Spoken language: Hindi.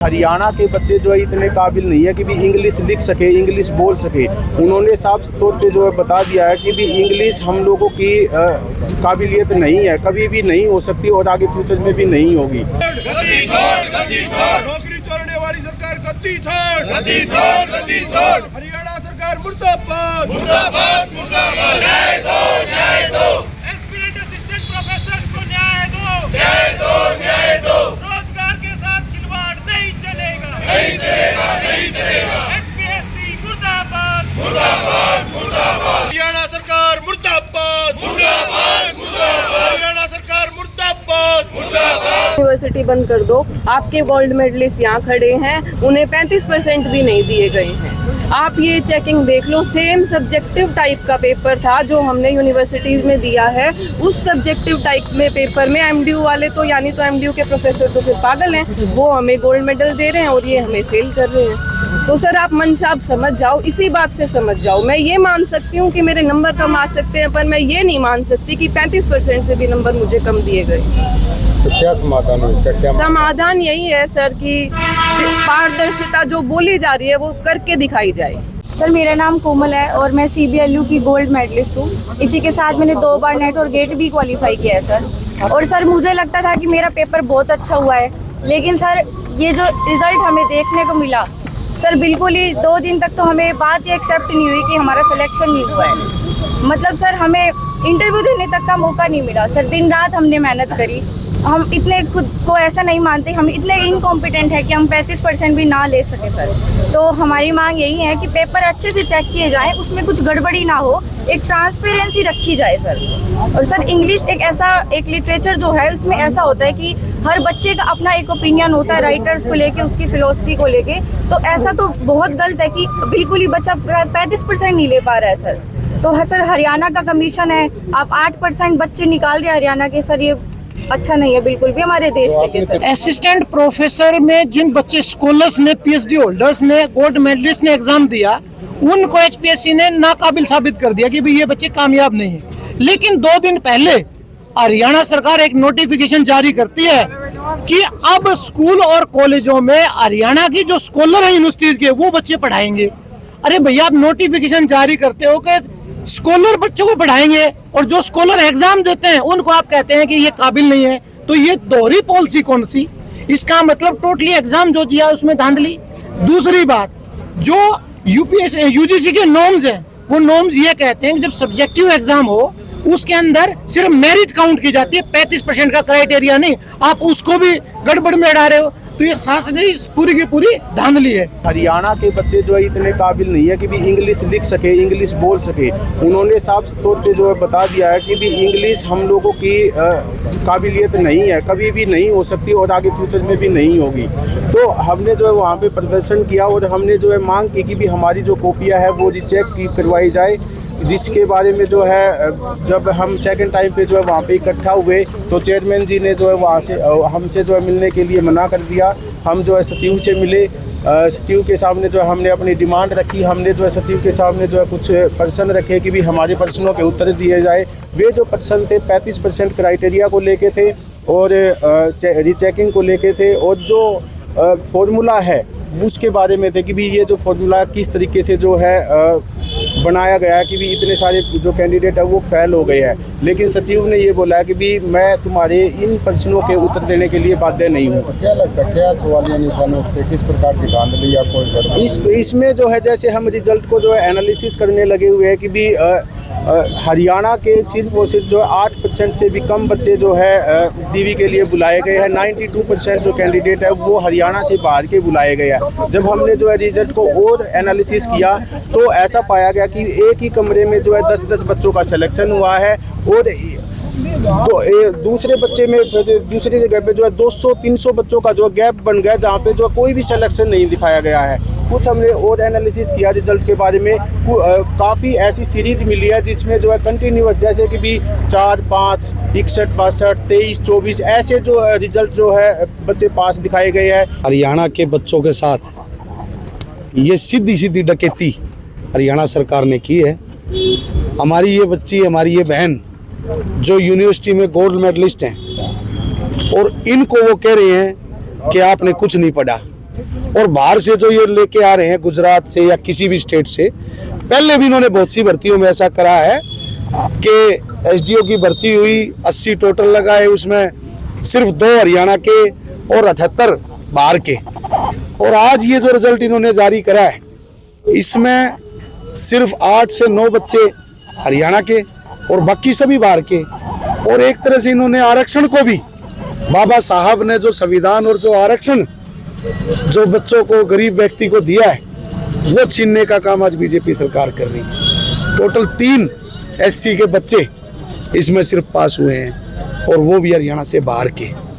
हरियाणा के बच्चे जो है इतने काबिल नहीं है कि भी इंग्लिश लिख सके, इंग्लिश बोल सके। उन्होंने साफ तौर पे जो है बता दिया है कि भी इंग्लिश हम लोगों की काबिलियत नहीं है, कभी भी नहीं हो सकती और आगे फ्यूचर में भी नहीं होगी। गद्दी छोड़, गद्दी छोड़, नौकरी चोरने वाली सरकार गद्दी छोड़, गद्दी छोड़, गद्दी छोड़। हरियाणा सरकार मुर्दाबाद, मुर्दाबाद, मुर्दाबाद। न्याय दो, न्याय दो। एस्पिरेंट असिस्टेंट प्रोफेसर को न्याय दो, न्याय दो, न्याय दो। रोजगार के साथ खिलवाड़ नहीं चलेगा, नहीं चलेगा, नहीं चलेगा। एचपीएससी मुर्दाबाद, मुर्दाबाद, मुर्दाबाद। हरियाणा सरकार मुर्दाबाद, मुर्दाबाद, मुर्दाबाद। हरियाणा सरकार मुर्दाबाद, मुर्दाबाद। यूनिवर्सिटी बंद कर दो। आपके गोल्ड मेडलिस्ट यहाँ खड़े हैं, उन्हें 35% भी नहीं दिए गए हैं। आप ये चेकिंग देख लो, सेम सब्जेक्टिव टाइप का पेपर था जो हमने यूनिवर्सिटीज़ में दिया है। उस सब्जेक्टिव टाइप में पेपर में एमडीयू वाले तो यानी तो एमडीयू के प्रोफेसर तो फिर पागल हैं, वो हमें गोल्ड मेडल दे रहे हैं और ये हमें फेल कर रहे हैं। तो सर आप मंशा आप समझ जाओ, इसी बात से समझ जाओ। मैं ये मान सकती हूँ कि मेरे नंबर कम आ सकते हैं, पर मैं ये नहीं मान सकती कि 35% से भी नंबर मुझे कम दिए गए। तो क्या समाधान है इसका? क्या समाधान यही है सर कि पारदर्शिता जो बोली जा रही है वो करके दिखाई जाए। सर मेरा नाम कोमल है और मैं CBLU की गोल्ड मेडलिस्ट हूँ। इसी के साथ मैंने 2 बार नेट और गेट भी क्वालिफाई किया है सर। और सर मुझे लगता था कि मेरा पेपर बहुत अच्छा हुआ है, लेकिन सर ये जो रिज़ल्ट हमें देखने को मिला सर, बिल्कुल ही 2 दिन तक तो हमें बात ही एक्सेप्ट नहीं हुई कि हमारा सिलेक्शन नहीं हुआ है। मतलब सर हमें इंटरव्यू देने तक का मौका नहीं मिला सर। दिन रात हमने मेहनत करी। हम इतने खुद को ऐसा नहीं मानते, हम इतने इनकॉम्पिटेंट हैं कि हम 35% भी ना ले सके सर। तो हमारी मांग यही है कि पेपर अच्छे से चेक किए जाएं, उसमें कुछ गड़बड़ी ना हो, एक ट्रांसपेरेंसी रखी जाए सर। और सर इंग्लिश एक लिटरेचर जो है उसमें ऐसा होता है कि हर बच्चे का अपना एक ओपिनियन होता है राइटर्स को लेके, उसकी फिलोसफी को लेके। तो ऐसा तो बहुत गलत है कि बिल्कुल ही बच्चा 35% नहीं ले पा रहा है सर। तो सर हरियाणा का कमीशन है, आप 8% बच्चे निकाल रहे हैं हरियाणा के सर, ये अच्छा नहीं है बिल्कुल भी हमारे देश के लिए सर। असिस्टेंट प्रोफेसर में जिन बच्चे स्कॉलर्स ने, PhD होल्डर्स ने, गोल्ड मेडलिस्ट ने एग्जाम दिया, उनको HPSC ने नाकाबिल साबित कर दिया कि भाई ये बच्चे कामयाब नहीं है। लेकिन 2 दिन पहले हरियाणा सरकार एक नोटिफिकेशन जारी करती है कि अब स्कूल और कॉलेजों में हरियाणा की जो स्कॉलर है यूनिवर्सिटीज के, वो बच्चे पढ़ाएंगे। अरे भैया आप नोटिफिकेशन जारी करते हो कि स्कॉलर बच्चों को पढ़ाएंगे और जो स्कॉलर एग्जाम देते हैं उनको आप कहते हैं कि ये काबिल नहीं है। तो ये दोहरी पॉलिसी कौन सी? इसका मतलब टोटली एग्जाम जो दिया उसमें धांधली। दूसरी बात, जो UGC के नॉर्म्स हैं, वो नॉर्म्स ये कहते हैं कि जब सब्जेक्टिव एग्जाम हो उसके अंदर सिर्फ मेरिट काउंट की जाती है, 35% का क्राइटेरिया नहीं। आप उसको भी गड़बड़ में डाल रहे हो, तो ये शासकीय पूरी की पूरी धांधली है। हरियाणा के बच्चे जो है इतने काबिल नहीं है कि भी इंग्लिश लिख सके, इंग्लिश बोल सके। उन्होंने साफ तौर पे जो है बता दिया है कि भी इंग्लिश हम लोगों की काबिलियत नहीं है, कभी भी नहीं हो सकती और आगे फ्यूचर में भी नहीं होगी। तो हमने जो है वहाँ पे प्रदर्शन किया और हमने जो है मांग की कि भी हमारी जो कॉपियाँ है वो रिचेक करवाई जाए, जिसके बारे में जो है जब हम सेकंड टाइम पे जो है वहाँ पे इकट्ठा हुए तो चेयरमैन जी ने जो है वहाँ से हमसे जो है मिलने के लिए मना कर दिया। हम जो है सचिव से मिले, सचिव के सामने जो है हमने अपनी डिमांड रखी। हमने जो है सचिव के सामने जो है कुछ प्रश्न रखे कि भी हमारे प्रश्नों के उत्तर दिए जाए। वे जो प्रश्न थे 35% क्राइटेरिया को लेके थे और रीचेकिंग को लेके थे, और जो फॉर्मूला है उसके बारे में थे कि भी ये जो फॉर्मूला किस तरीके से जो है बनाया गया है कि भी इतने सारे जो कैंडिडेट है वो फेल हो गए हैं। लेकिन सचिव ने ये बोला कि भी मैं तुम्हारे इन प्रश्नों के उत्तर देने के लिए बाध्य नहीं हूँ। तो क्या लगता है, क्या सवालिया निशान उठते, किस प्रकार की धांधली या कोई गड़बड़? इसमें जो है जैसे हम रिजल्ट को जो है एनालिसिस करने लगे हुए हैं कि भी हरियाणा के सिर्फ और सिर्फ जो 8% से भी कम बच्चे जो है DV के लिए बुलाए गए हैं। 92% जो कैंडिडेट है वो हरियाणा से बाहर के बुलाए गए हैं। जब हमने जो है रिजल्ट को और एनालिसिस किया तो ऐसा पाया गया कि एक ही कमरे में जो है 10-10 बच्चों का सिलेक्शन हुआ है और तो दूसरे बच्चे में दूसरी जगह पे जो है 200-300 बच्चों का जो गैप बन गया, जहाँ पे जो कोई भी सिलेक्शन नहीं दिखाया गया है। कुछ हमने और एनालिसिस किया रिजल्ट के बारे में, काफ़ी ऐसी सीरीज मिली है जिसमें जो है कंटिन्यूअस, जैसे कि भी 4, 5, 61, 62, 23, 24 ऐसे जो रिजल्ट जो है बच्चे पास दिखाए गए हैं। हरियाणा के बच्चों के साथ ये सीधी सीधी डकैती हरियाणा सरकार ने की है। हमारी ये बच्ची, हमारी ये बहन जो यूनिवर्सिटी में गोल्ड मेडलिस्ट हैं और इनको वो कह रहे हैं कि आपने कुछ नहीं पढ़ा। और बाहर से जो ये लेके आ रहे हैं गुजरात से या किसी भी स्टेट से, पहले भी इन्होंने बहुत सी भर्तियों में ऐसा करा है कि एसडीओ की भर्ती हुई 80 टोटल लगाए, उसमें सिर्फ 2 हरियाणा के और 78 बाहर के। और आज ये जो रिजल्ट इन्होंने जारी करा है इसमें सिर्फ 8 से 9 बच्चे हरियाणा के और बाकी सभी बाहर के। और एक तरह से इन्होंने आरक्षण को भी, बाबा साहब ने जो संविधान और जो आरक्षण जो बच्चों को, गरीब व्यक्ति को दिया है, वो छीनने का काम आज बीजेपी सरकार कर रही है। टोटल 3 एससी के बच्चे इसमें सिर्फ पास हुए हैं और वो भी हरियाणा से बाहर के।